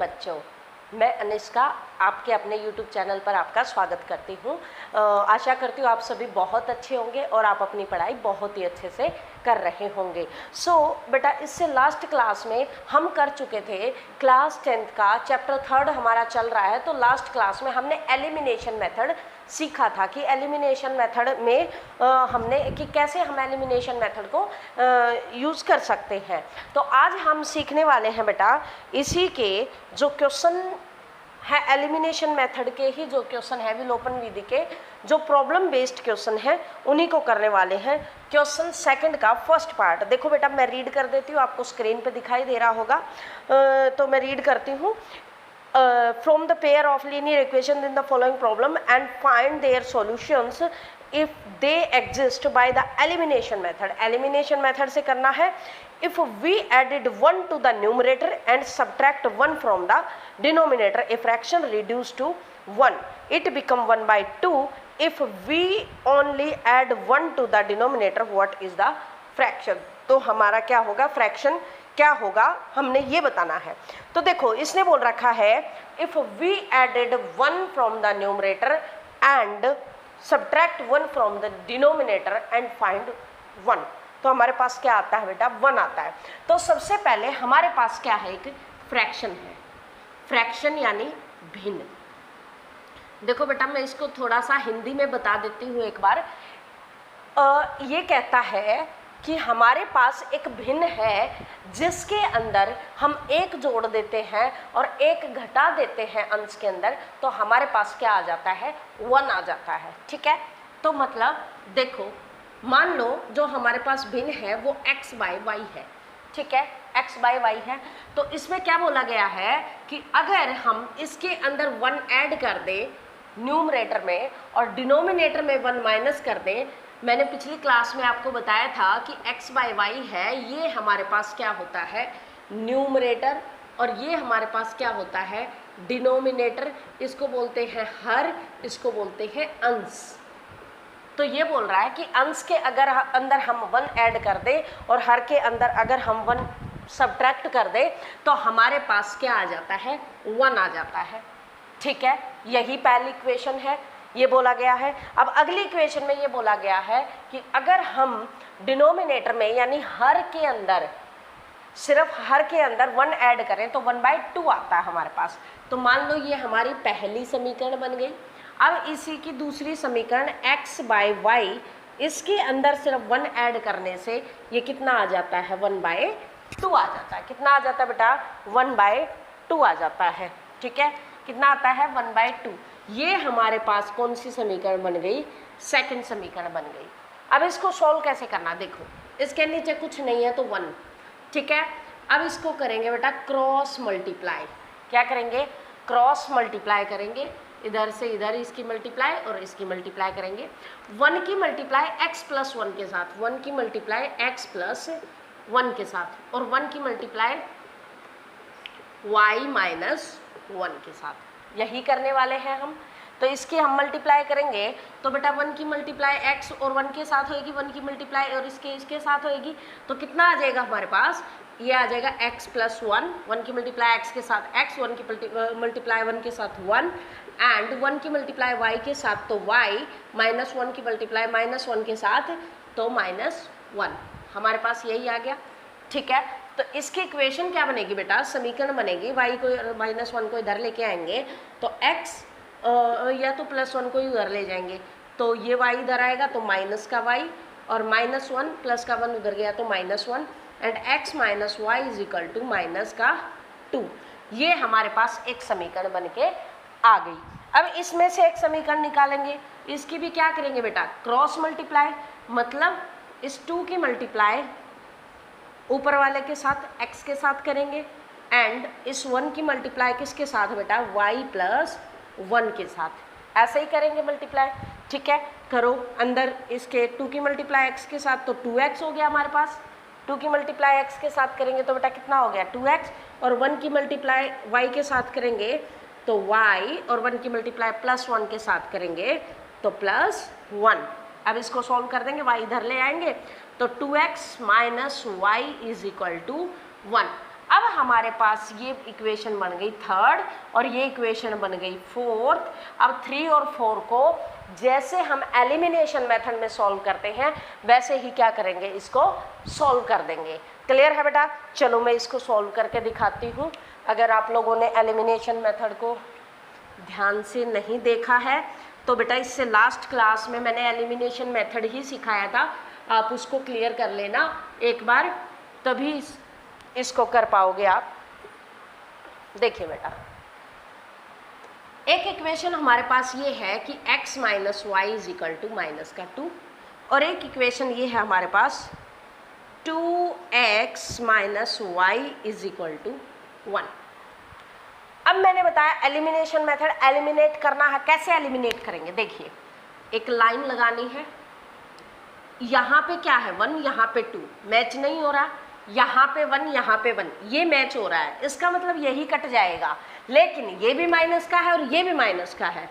बच्चों, मैं अनिष्का आपके अपने YouTube चैनल पर आपका स्वागत करती हूँ। आशा करती हूँ आप सभी बहुत अच्छे होंगे और आप अपनी पढ़ाई बहुत ही अच्छे से कर रहे होंगे। बेटा, इससे लास्ट क्लास में हम कर चुके थे क्लास 10th का चैप्टर 3 हमारा चल रहा है। तो लास्ट क्लास में हमने एलिमिनेशन मेथड सीखा था कि एलिमिनेशन मेथड में हमने कि कैसे हम एलिमिनेशन मेथड को यूज़ कर सकते हैं। तो आज हम सीखने वाले हैं बेटा इसी के जो क्वेश्चन है, एलिमिनेशन मेथड के ही जो क्वेश्चन है, विलोपन विधि के जो प्रॉब्लम बेस्ड क्वेश्चन है उन्हीं को करने वाले हैं। क्वेश्चन सेकंड का फर्स्ट पार्ट देखो बेटा, मैं रीड कर देती हूँ, आपको स्क्रीन पे दिखाई दे रहा होगा। तो मैं रीड करती हूँ। From the pair of linear equations in the following problem and find their solutions if they exist by the elimination method. Elimination method से करना है। If we added 1 to the numerator and subtract 1 from the denominator, a fraction reduced to 1, it become 1 by 2. If we only add 1 to the denominator, what is the fraction? तो हमारा क्या होगा, fraction क्या होगा, हमने ये बताना है। तो देखो, इसने बोल रखा है if we added 1 from the numerator and subtract 1 from the denominator and find 1, तो हमारे पास क्या आता है बेटा, 1 आता है। तो सबसे पहले हमारे पास क्या है, एक फ्रैक्शन है। फ्रैक्शन यानी भिन्न। देखो बेटा, मैं इसको थोड़ा सा हिंदी में बता देती हूँ एक बार। ये कहता है कि हमारे पास एक भिन्न है जिसके अंदर हम एक जोड़ देते हैं और एक घटा देते हैं अंश के अंदर, तो हमारे पास क्या आ जाता है, 1 आ जाता है। ठीक है, तो मतलब देखो, मान लो जो हमारे पास भिन्न है वो x बाय y है। ठीक है, x बाय y है। तो इसमें क्या बोला गया है कि अगर हम इसके अंदर 1 ऐड कर दें न्यूमरेटर में और डिनोमिनेटर में 1 माइनस कर दें, मैंने पिछली क्लास में आपको बताया था कि x बाय y है, ये हमारे पास क्या होता है, न्यूमरेटर, और ये हमारे पास क्या होता है, डिनोमिनेटर। इसको बोलते हैं हर, इसको बोलते हैं अंश। तो ये बोल रहा है कि अंश के अगर अंदर हम 1 ऐड कर दें और हर के अंदर अगर हम 1 सब्ट्रैक्ट कर दें तो हमारे पास क्या आ जाता है, 1 आ जाता है। ठीक है, यही पहली इक्वेशन है, ये बोला गया है। अब अगली इक्वेशन में ये बोला गया है कि अगर हम डिनोमिनेटर में यानी हर के अंदर, सिर्फ हर के अंदर 1 ऐड करें तो 1/2 आता है हमारे पास। तो मान लो ये हमारी पहली समीकरण बन गई। अब इसी की दूसरी समीकरण x बाय y, इसके अंदर सिर्फ 1 ऐड करने से ये कितना आ जाता है, 1/2 आ जाता है। कितना आ जाता है बेटा, 1/2 आ जाता है। ठीक है, कितना आता है, 1/2। ये हमारे पास कौन सी समीकरण बन गई, सेकंड समीकरण बन गई। अब इसको सॉल्व कैसे करना, देखो इसके नीचे कुछ नहीं है तो 1। ठीक है, अब इसको करेंगे बेटा क्रॉस मल्टीप्लाई। क्या करेंगे, क्रॉस मल्टीप्लाई करेंगे, इधर से इधर इसकी मल्टीप्लाई और इसकी मल्टीप्लाई करेंगे। 1 की मल्टीप्लाई x प्लस 1 के साथ, 1 की मल्टीप्लाई x प्लस 1 के साथ, और 1 की मल्टीप्लाई y माइनस 1 के साथ, यही करने वाले हैं हम। तो इसकी हम मल्टीप्लाई करेंगे तो बेटा 1 की मल्टीप्लाई x और 1 के साथ होएगी, 1 की मल्टीप्लाई और इसके साथ होएगी, तो कितना आ जाएगा हमारे पास, ये आ जाएगा x प्लस 1, 1 की मल्टीप्लाई x के साथ x, 1 की मल्टीप्लाई 1 के साथ 1, एंड 1 की मल्टीप्लाई y के साथ तो y, माइनस 1 की मल्टीप्लाई माइनस 1 के साथ तो -1, हमारे पास यही आ गया। ठीक है, तो इसकी इक्वेशन क्या बनेगी बेटा, समीकरण बनेगी, y को -1 को इधर लेके आएंगे तो x या तो +1 को इधर ले जाएंगे तो ये y इधर आएगा तो माइनस का y, और -1 प्लस का 1 उधर गया तो -1, and x minus Y is equal to minus का 2। ये हमारे पास एक समीकरण बन के आ गई। अब इसमें से एक समीकरण निकालेंगे, इसकी भी क्या करेंगे बेटा, क्रॉस मल्टीप्लाई, मतलब इस 2 की मल्टीप्लाई ऊपर वाले के साथ x के साथ करेंगे, एंड इस 1 की मल्टीप्लाई किसके साथ बेटा, y प्लस 1 के साथ, ऐसे ही करेंगे मल्टीप्लाई। ठीक है, करो, अंदर इसके 2 की मल्टीप्लाई x के साथ तो 2x हो गया हमारे पास, 2 की मल्टीप्लाई x के साथ करेंगे तो बेटा कितना हो गया, 2x, और 1 की मल्टीप्लाई y के साथ करेंगे तो y, और 1 की मल्टीप्लाई +1 के साथ करेंगे तो +1। अब इसको सॉल्व कर देंगे, y इधर ले आएंगे तो 2x minus Y is equal to 1। अब हमारे पास ये इक्वेशन बन गई थर्ड और ये इक्वेशन बन गई फोर्थ। अब 3 और 4 को जैसे हम एलिमिनेशन मेथड में सॉल्व करते हैं वैसे ही क्या करेंगे, इसको सॉल्व कर देंगे। क्लियर है बेटा? चलो मैं इसको सॉल्व करके दिखाती हूँ। अगर आप लोगों ने एलिमिनेशन मेथड को ध्यान से नहीं देखा है तो बेटा इससे लास्ट क्लास में मैंने एलिमिनेशन मेथड ही सिखाया था, आप उसको क्लियर कर लेना एक बार, तभी इसको कर पाओगे आप। देखिए बेटा, एक इक्वेशन हमारे पास ये है कि x minus Y is equal to minus का 2, और एक इक्वेशन ये है हमारे पास 2x minus Y is equal to 1। अब मैंने बताया एलिमिनेशन मेथड एलिमिनेट करना है। कैसे एलिमिनेट करेंगे? देखिए, एक लाइन लगानी है, यहाँ पे क्या है 1, यहाँ पे 2, मैच नहीं हो रहा, यहाँ पे 1, यहाँ पे 1, ये मैच हो रहा है, इसका मतलब यही कट जाएगा। लेकिन ये भी माइनस का है और ये भी माइनस का है,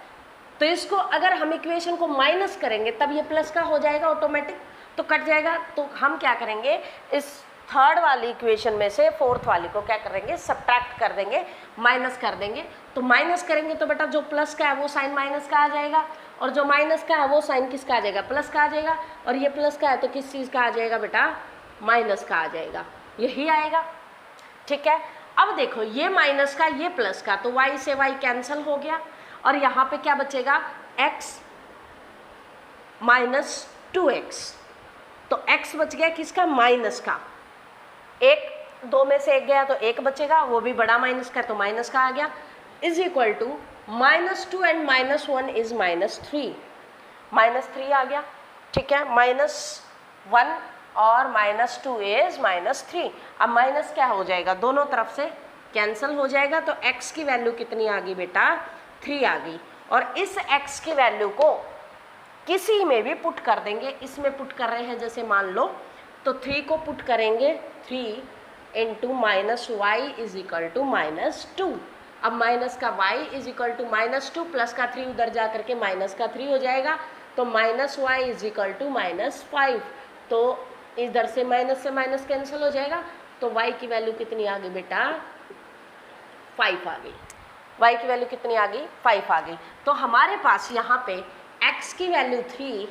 तो इसको अगर हम इक्वेशन को माइनस करेंगे तब ये प्लस का हो जाएगा ऑटोमेटिक, तो कट जाएगा। तो हम क्या करेंगे, इस थर्ड वाली इक्वेशन में से फोर्थ वाली को क्या करेंगे, सब्ट्रैक्ट कर देंगे, माइनस कर देंगे। तो माइनस करेंगे तो बेटा जो प्लस का है वो साइन माइनस का आ जाएगा, और जो माइनस का है वो साइन किसका आ जाएगा, प्लस का आ जाएगा, और ये प्लस का है तो किस चीज़ का आ जाएगा बेटा, माइनस का आ जाएगा, यही आएगा। ठीक है, अब देखो ये माइनस का ये प्लस का, तो y से y कैंसिल हो गया, और यहाँ पे क्या बचेगा, x माइनस 2x, तो x बच गया किसका, माइनस का। एक दो में से एक गया तो एक बचेगा, वो भी बड़ा माइनस का, तो माइनस का आ गया, is equal to -2 and -1 is -3, -3 आ गया। ठीक है, -1 और -2 इज -3। अब माइनस क्या हो जाएगा, दोनों तरफ से कैंसिल हो जाएगा, तो x की वैल्यू कितनी आ गई बेटा, 3 आ गई। और इस x की वैल्यू को किसी में भी पुट कर देंगे, इसमें पुट कर रहे हैं जैसे मान लो, तो 3 को पुट करेंगे, 3 into -y is equal to -2। अब माइनस का y is equal to -2 plus का 3 उधर जा करके माइनस का 3 हो जाएगा, तो -y इज इक्वल टू -5, तो इधर से माइनस कैंसिल हो जाएगा, तो y की वैल्यू कितनी आ गई बेटा, 5 आ गई। y की वैल्यू कितनी आ गई, 5 आ गई। तो हमारे पास यहाँ पे x की वैल्यू 3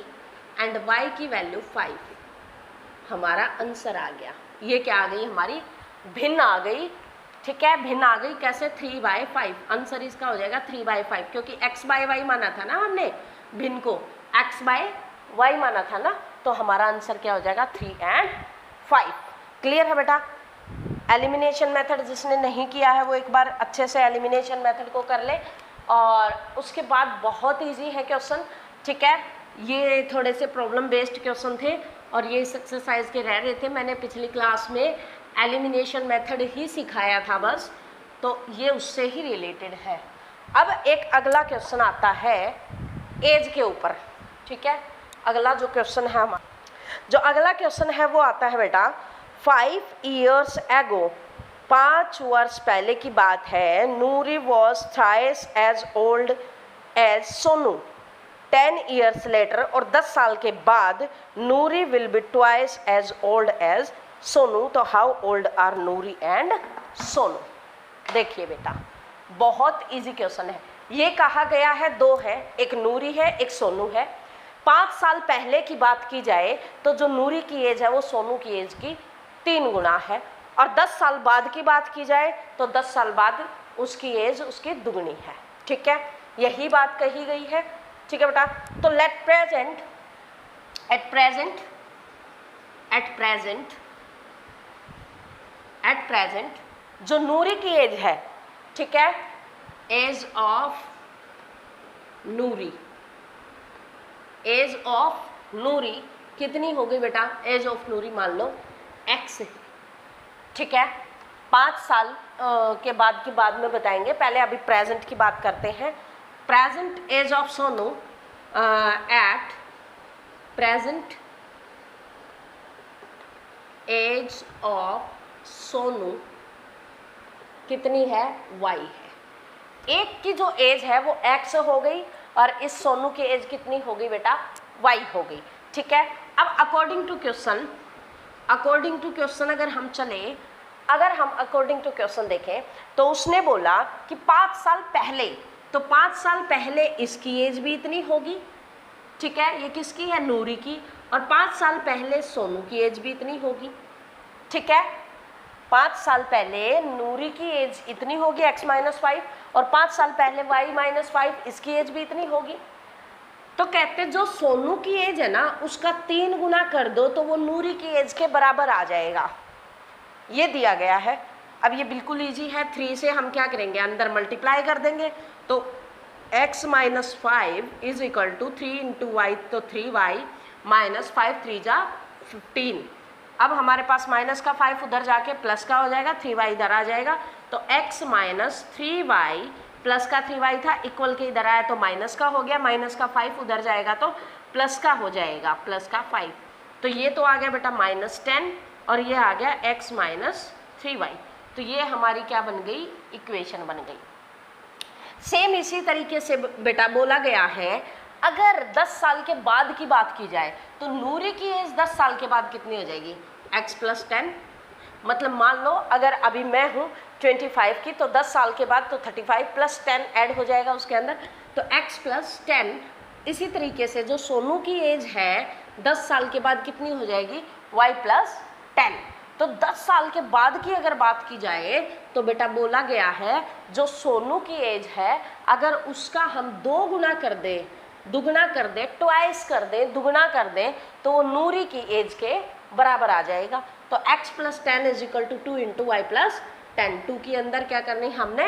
एंड y की वैल्यू 5, हमारा आंसर आ गया। ये क्या आ गई, हमारी भिन्न आ गई। ठीक है, भिन्न आ गई कैसे, 3/5, आंसर इसका हो जाएगा 3/5, क्योंकि x/y माना था ना हमने, भिन्न को x/y माना था ना, तो हमारा आंसर क्या हो जाएगा, 3 एंड 5। क्लियर है बेटा? एलिमिनेशन मेथड जिसने नहीं किया है वो एक बार अच्छे से एलिमिनेशन मेथड को कर ले, और उसके बाद बहुत इजी है क्वेश्चन। ठीक है, ये थोड़े से प्रॉब्लम बेस्ड क्वेश्चन थे और ये इस एक्सरसाइज के रह रहे थे। मैंने पिछली क्लास में एलिमिनेशन मेथड ही सिखाया था बस, तो ये उससे ही रिलेटेड है। अब एक अगला क्वेश्चन आता है एज के ऊपर। ठीक है, अगला जो क्वेश्चन है हमारा, जो अगला क्वेश्चन है वो आता है बेटा, 5 years ago, 5 वर्ष पहले की बात है, Noori was thrice as old as Sonu. 10 years later, और 10 साल के बाद Noori will be twice as old as Sonu. तो how old are Noori and Sonu? देखिए बेटा, बहुत इजी क्वेश्चन है। ये कहा गया है दो है, एक नूरी है एक सोनू है। 5 साल पहले की बात की जाए तो जो नूरी की एज है वो सोनू की एज की 3 गुना है, और 10 साल बाद की बात की जाए तो 10 साल बाद उसकी एज उसकी दुगनी है। ठीक है, यही बात कही गई है। ठीक है बेटा, तो लेट प्रेजेंट एट प्रेजेंट जो नूरी की एज है, ठीक है, एज ऑफ नूरी कितनी हो गई बेटा, एज ऑफ नूरी मान लो x है। ठीक है, 5 साल के बाद की बाद में बताएंगे, पहले अभी प्रेजेंट की बात करते हैं। Present age of Sonu at present age of Sonu कितनी है, y है। एक की जो एज है वो x हो गई और इस सोनू की एज कितनी हो गई बेटा, y हो गई। ठीक है, अब अकॉर्डिंग टू क्वेश्चन अगर हम चले अगर हम अकॉर्डिंग टू क्वेश्चन देखें तो उसने बोला कि 5 साल पहले, तो 5 साल पहले इसकी एज भी इतनी होगी, ठीक है, ये किसकी है, नूरी की, और 5 साल पहले सोनू की एज भी इतनी होगी, ठीक है। 5 साल पहले नूरी की एज इतनी होगी x-5, और 5 साल पहले y-5 इसकी एज भी इतनी होगी। तो कहते जो सोनू की एज है ना उसका 3 गुना कर दो तो वो नूरी की एज के बराबर आ जाएगा, ये दिया गया है। अब ये बिल्कुल इजी है, 3 से हम क्या करेंगे, अंदर मल्टीप्लाई कर देंगे, तो x-5 is equal to 3 into Y, तो 3y माइनस 5 3 जा 15। अब हमारे पास माइनस का 5 उधर जाके प्लस का हो जाएगा, 3y इधर आ जाएगा, तो x माइनस 3y प्लस का 3y था इक्वल के इधर आया तो माइनस का हो गया, माइनस का 5 उधर जाएगा तो प्लस का हो जाएगा, प्लस का 5, तो ये तो आ गया बेटा -10 और ये आ गया x माइनस 3y। तो ये हमारी क्या बन गई, इक्वेशन बन गई। सेम इसी तरीके से बेटा बोला गया है अगर 10 साल के बाद की बात की जाए तो नूरी की एज 10 साल के बाद कितनी हो जाएगी, x प्लस 10। मतलब मान लो अगर अभी मैं हूँ 25 की, तो 10 साल के बाद तो 35 प्लस 10 ऐड हो जाएगा उसके अंदर, तो x प्लस 10। इसी तरीके से जो सोनू की एज है 10 साल के बाद कितनी हो जाएगी, y प्लस 10। तो 10 साल के बाद की अगर बात की जाए तो बेटा बोला गया है जो सोनू की एज है अगर उसका हम 2 गुना कर दें, दुगना कर दें, ट्वाइस कर दें, दुगना कर दें, तो वो नूरी की एज के बराबर आ जाएगा। तो x plus 10 is equal to 2 into Y plus 10। 2 के अंदर क्या करनी, हमने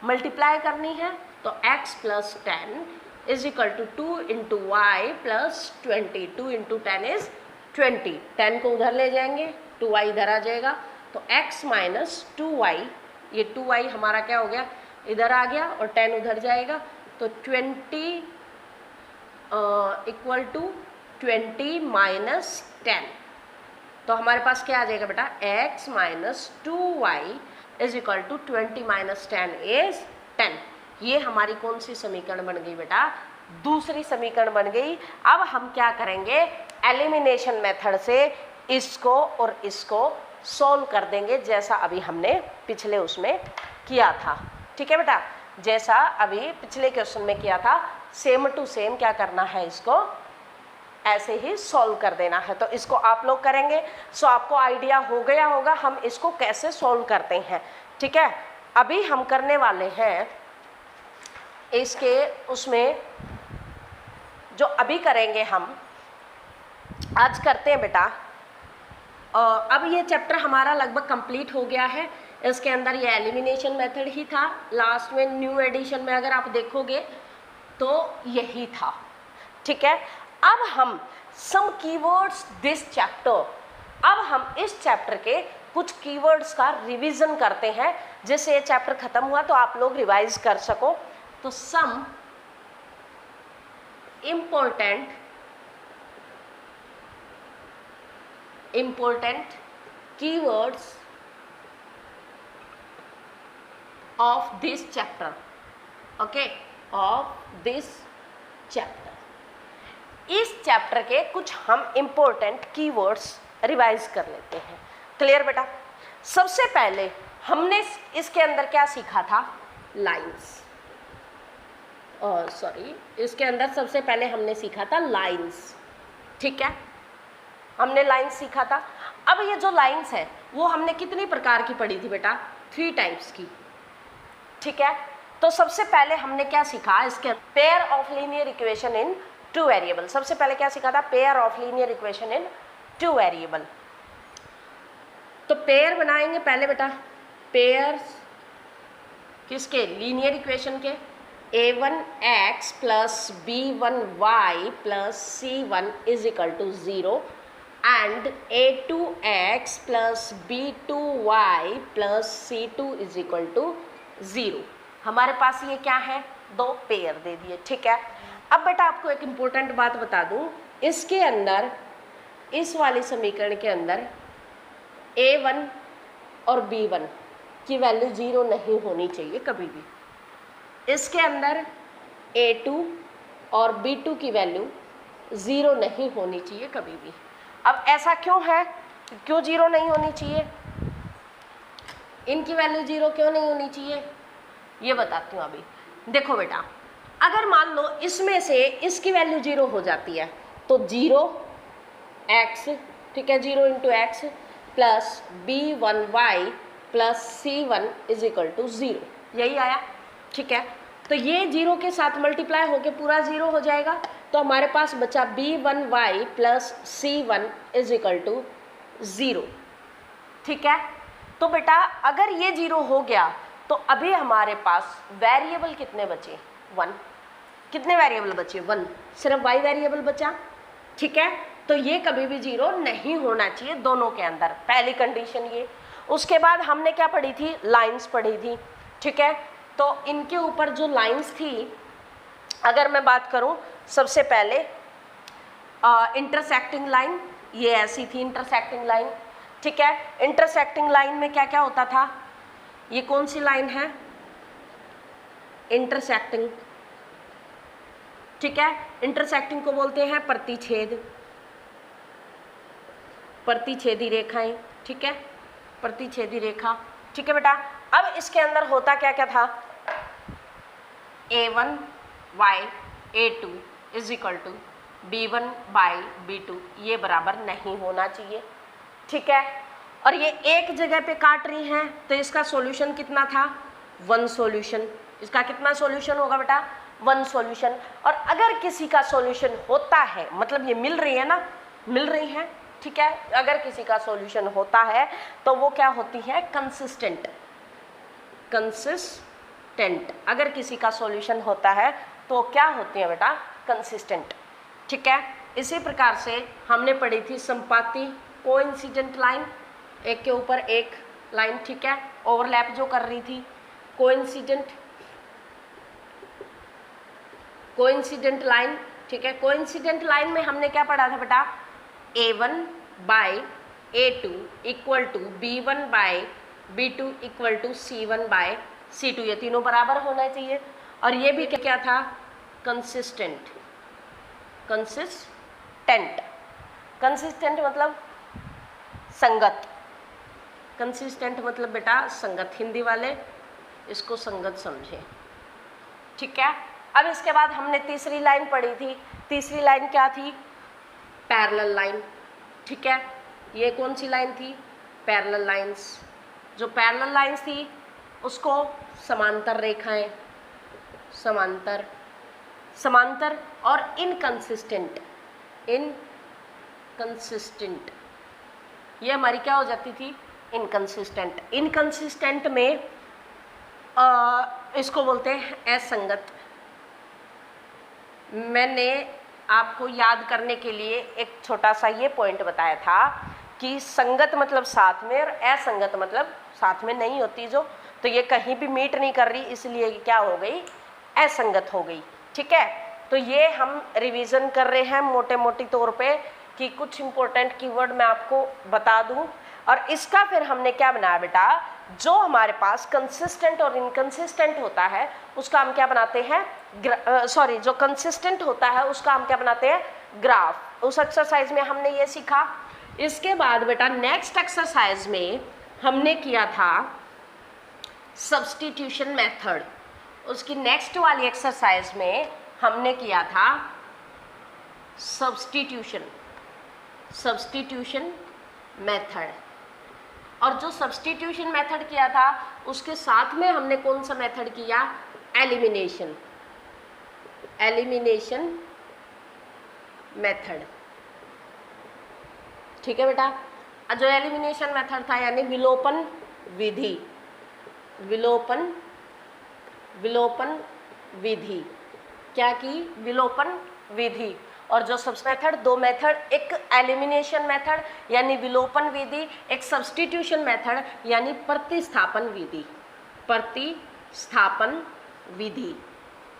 मल्टीप्लाई करनी है, तो x plus 10 is equal to 2 into Y plus 20। 2 into 10 is 20। 10 को उधर ले जाएंगे, 2y इधर आ जाएगा, तो x माइनस 2y, ये 2y हमारा क्या हो गया, इधर आ गया, और 10 उधर जाएगा, तो 20 इक्वल टू 20 माइनस 10। तो हमारे पास क्या आ जाएगा बेटा, x minus 2y is equal to 20 minus 10 is 10। ये हमारी कौन सी समीकरण बन गई बेटा, दूसरी समीकरण बन गई। अब हम क्या करेंगे, एलिमिनेशन मेथड से इसको और इसको सॉल्व कर देंगे, जैसा अभी हमने पिछले उसमें किया था, ठीक है बेटा, जैसा अभी पिछले क्वेश्चन में किया था, सेम टू सेम क्या करना है, इसको ऐसे ही सॉल्व कर देना है। तो इसको आप लोग करेंगे, सो आपको आइडिया हो गया होगा हम इसको कैसे सॉल्व करते हैं, ठीक है। अभी हम करने वाले हैं इसके उसमें जो अभी करेंगे हम आज करते हैं बेटा। अब ये चैप्टर हमारा लगभग कंप्लीट हो गया है। इसके अंदर ये एलिमिनेशन मेथड ही था, लास्ट में न्यू एडिशन में अगर आप देखोगे तो यही था, ठीक है। अब हम सम कीवर्ड्स दिस चैप्टर, अब हम इस चैप्टर के कुछ कीवर्ड्स का रिवीजन करते हैं, जिससे ये चैप्टर खत्म हुआ तो आप लोग रिवाइज कर सको। तो सम important keywords of this chapter, okay, of this chapter। इस चैप्टर के कुछ हम इम्पोर्टेंट कीवर्ड्स रिवाइज कर लेते हैं। क्लियर बेटा, सबसे पहले हमने इसके अंदर क्या सीखा था, लाइंस, सॉरी, इसके अंदर सबसे पहले हमने सीखा था लाइंस, ठीक है, हमने लाइंस सीखा था। अब ये जो लाइंस है वो हमने कितनी प्रकार की पढ़ी थी बेटा, 3 टाइप्स की, ठीक है। तो सबसे पहले हमने क्या सीखा, इसके pair of linear equation in 2 variable. सबसे पहले क्या सीखा था, pair of linear equation in 2 variable. तो पेयर बनाएंगे पहले बेटा, पेयर्स किसके, लीनियर इक्वेशन के, a1x plus b1y plus c1 is equal to 0 and a2x plus b2y plus c2 is equal to 0। हमारे पास ये क्या है, 2 पेयर दे दिए, ठीक है। अब बेटा आपको एक इम्पोर्टेंट बात बता दूं, इसके अंदर, इस वाले समीकरण के अंदर a1 और b1 की वैल्यू 0 नहीं होनी चाहिए कभी भी। इसके अंदर a2 और b2 की वैल्यू 0 नहीं होनी चाहिए कभी भी। अब ऐसा क्यों है, क्यों 0 नहीं होनी चाहिए, इनकी वैल्यू 0 क्यों नहीं होनी चाहिए, ये बताती हूँ अभी। देखो बेटा, अगर मान लो इसमें से इसकी वैल्यू 0 हो जाती है तो 0x, ठीक है, 0 into X plus b1y plus c1 is equal to 0, यही आया, ठीक है। तो ये 0 के साथ मल्टीप्लाई होके पूरा 0 हो जाएगा, तो हमारे पास बचा b1y plus c1 is equal to 0, ठीक है। तो बेटा अगर ये 0 हो गया तो अभी हमारे पास वेरिएबल कितने बचे, 1। कितने वेरिएबल बचे, 1, सिर्फ y वेरिएबल बचा, ठीक है। तो ये कभी भी 0 नहीं होना चाहिए दोनों के अंदर, पहली कंडीशन ये। उसके बाद हमने क्या पढ़ी थी, लाइंस पढ़ी थी, ठीक है। तो इनके ऊपर जो लाइंस थी, अगर मैं बात करूं, सबसे पहले इंटरसेक्टिंग लाइन, ये ऐसी थी इंटरसेक्टिंग लाइन, ठीक है। इंटरसेक्टिंग लाइन में क्या क्या होता था, ये कौन सी लाइन है, इंटरसेक्टिंग, ठीक है। इंटरसेक्टिंग को बोलते हैं प्रतिच्छेद, प्रतिच्छेदी रेखाएं, ठीक है, प्रतिच्छेदी रेखा, ठीक है बेटा। अब इसके अंदर होता क्या क्या था, a1 a2 is equal to b1 b2, ये बराबर नहीं होना चाहिए, ठीक है। और ये एक जगह पे काट रही हैं, तो इसका सॉल्यूशन कितना था, 1 सॉल्यूशन। इसका कितना सॉल्यूशन होगा बेटा, 1 सॉल्यूशन। और अगर किसी का सॉल्यूशन होता है, मतलब ये मिल रही है ना, मिल रही है, ठीक है, अगर किसी का सॉल्यूशन होता है तो वो क्या होती है, कंसिस्टेंट, कंसिस्टेंट। अगर किसी का सॉल्यूशन होता है तो क्या होती है बेटा, कंसिस्टेंट, ठीक है। इसी प्रकार से हमने पढ़ी थी संपाती कोइंसिडेंट लाइन, एक के ऊपर एक लाइन, ठीक है, ओवरलैप जो कर रही थी, कोइंसिडेंट लाइन, ठीक है। कोइंसिडेंट लाइन में हमने क्या पढ़ा था बेटा, a1 by a2 equal to b1 by b2 equal to c1 by c2, ये तीनों बराबर होना चाहिए। और ये भी क्या था, कंसिस्टेंट, कंसिस्टेंट, कंसिस्टेंट मतलब संगत, कंसिस्टेंट मतलब बेटा संगत, हिंदी वाले इसको संगत समझे, ठीक है। अब इसके बाद हमने तीसरी लाइन पढ़ी थी, तीसरी लाइन क्या थी, पैरेलल लाइन, ठीक है। ये कौन सी लाइन थी, पैरेलल लाइंस। जो पैरेलल लाइंस थी उसको समांतर रेखाएं, समांतर, समांतर और इनकंसिस्टेंट, इनकंसिस्टेंट, ये हमारी क्या हो जाती थी, इनकंसिस्टेंट। इनकंसिस्टेंट में इसको बोलते हैं असंगत। मैंने आपको याद करने के लिए एक छोटा सा ये पॉइंट बताया था कि संगत मतलब साथ में और असंगत मतलब साथ में नहीं होती जो, तो ये कहीं भी मीट नहीं कर रही, इसलिए क्या हो गई, असंगत हो गई, ठीक है। तो ये हम रिवीजन कर रहे हैं मोटे मोटी तौर पे कि कुछ इंपॉर्टेंट कीवर्ड मैं आपको बता दूं। और इसका फिर हमने क्या बनाया बेटा, जो हमारे पास कंसिस्टेंट और इनकंसिस्टेंट होता है उसका हम क्या बनाते हैं, जो कंसिस्टेंट होता है उसका हम क्या बनाते हैं, ग्राफ। उस एक्सरसाइज में हमने ये सीखा। इसके बाद बेटा नेक्स्ट एक्सरसाइज में हमने किया था सब्स्टिट्यूशन मेथड। उसकी नेक्स्ट वाली एक्सरसाइज में हमने किया था सब्स्टिट्यूशन, सब्स्टिट्यूशन मेथड। और जो सब्स्टिट्यूशन मेथड किया था उसके साथ में हमने कौन सा मेथड किया, एलिमिनेशन, एलिमिनेशन मेथड, ठीक है बेटा। जो एलिमिनेशन मेथड था यानी विलोपन विधि, विलोपन, विलोपन विधि, क्या की, विलोपन विधि। और जो सब मेथड, दो मेथड, एक एलिमिनेशन मेथड यानी विलोपन विधि, एक सब्स्टिट्यूशन मेथड यानी प्रतिस्थापन विधि, प्रतिस्थापन विधि,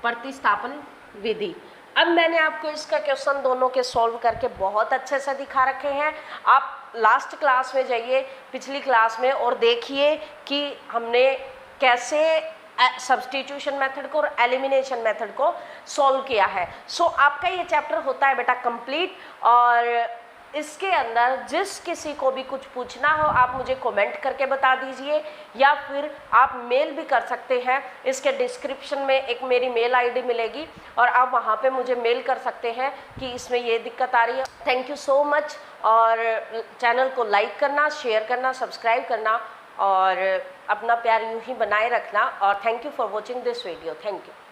प्रतिस्थापन विधि। अब मैंने आपको इसका क्वेश्चन दोनों के सॉल्व करके बहुत अच्छे से दिखा रखे हैं। आप लास्ट क्लास में जाइए, पिछली क्लास में, और देखिए कि हमने कैसे सब्स्टिट्यूशन मेथड को और एलिमिनेशन मेथड को सॉल्व किया है। सो आपका ये चैप्टर होता है बेटा कंप्लीट। और इसके अंदर जिस किसी को भी कुछ पूछना हो आप मुझे कमेंट करके बता दीजिए, या फिर आप मेल भी कर सकते हैं। इसके डिस्क्रिप्शन में एक मेरी मेल आईडी मिलेगी और आप वहाँ पे मुझे मेल कर सकते हैं कि इसमें ये दिक्कत आ रही है। थैंक यू सो मच, और चैनल को लाइक करना, शेयर करना, सब्सक्राइब करना और अपना प्यार यूँ ही बनाए रखना। और thank you for watching this video. Thank you.